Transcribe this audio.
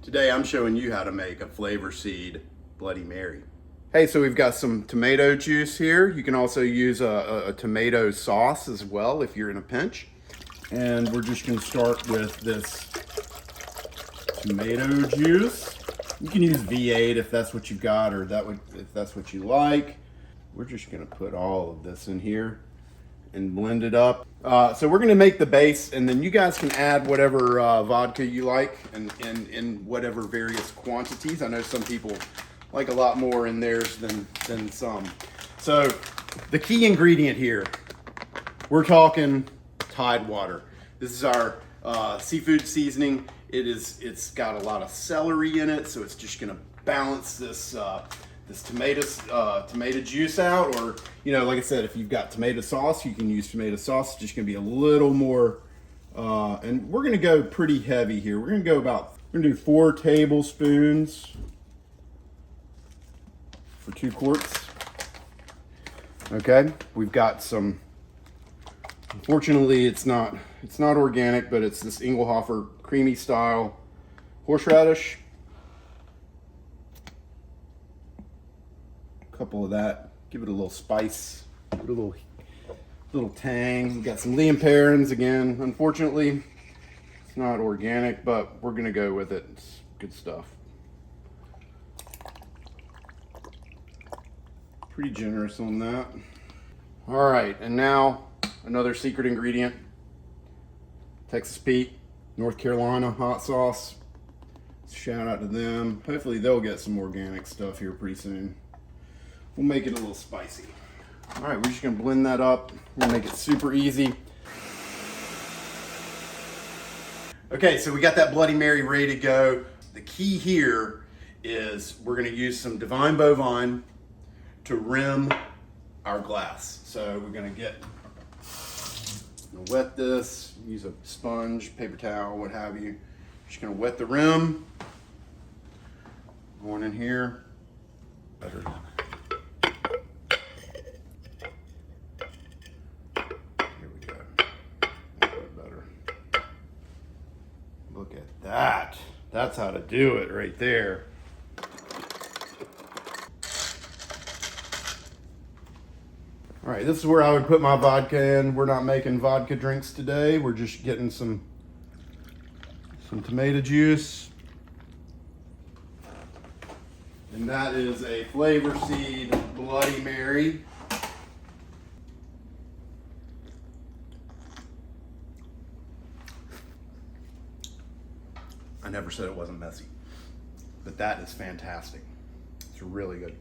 Today I'm showing you how to make a flavor seed Bloody Mary. Hey, so we've got some tomato juice here. You can also use a tomato sauce as well if you're in a pinch. And we're just gonna start with this tomato juice. You can use V8 if that's what you've got, or if that's what you like. We're just gonna put all of this in here and blend it up. So we're gonna make the base, and then you guys can add whatever vodka you like in whatever various quantities. I know some people like a lot more in theirs than some. So the key ingredient here, we're talking Tidewater. This is our seafood seasoning. It's got a lot of celery in it, so it's just gonna balance this this tomato juice out. Or, you know, like I said, if you've got tomato sauce, you can use tomato sauce. It's just gonna be a little more, and we're gonna go pretty heavy here. We're gonna do 4 tablespoons for 2 quarts. Okay, we've got some, unfortunately it's not organic, but it's this Engelhofer creamy style horseradish. A couple of that, give it a little spice, give it a little tang. We've got some Liam Perrins again. Unfortunately, it's not organic, but we're gonna go with it. It's good stuff. Pretty generous on that. All right, and now another secret ingredient, Texas Pete, North Carolina hot sauce. Shout out to them. Hopefully they'll get some organic stuff here pretty soon. We'll make it a little spicy. All right, we're just gonna blend that up. We're gonna make it super easy. Okay, so we got that Bloody Mary ready to go. The key here is we're gonna use some Divine Bovine to rim our glass. So we're gonna wet this, use a sponge, paper towel, what have you. Just gonna wet the rim. Going in here. Better. Here we go. A little bit better. Look at that. That's how to do it right there. All right, this is where I would put my vodka in. We're not making vodka drinks today. We're just getting some tomato juice. And that is a flavor seed Bloody Mary. I never said it wasn't messy, but that is fantastic. It's really good.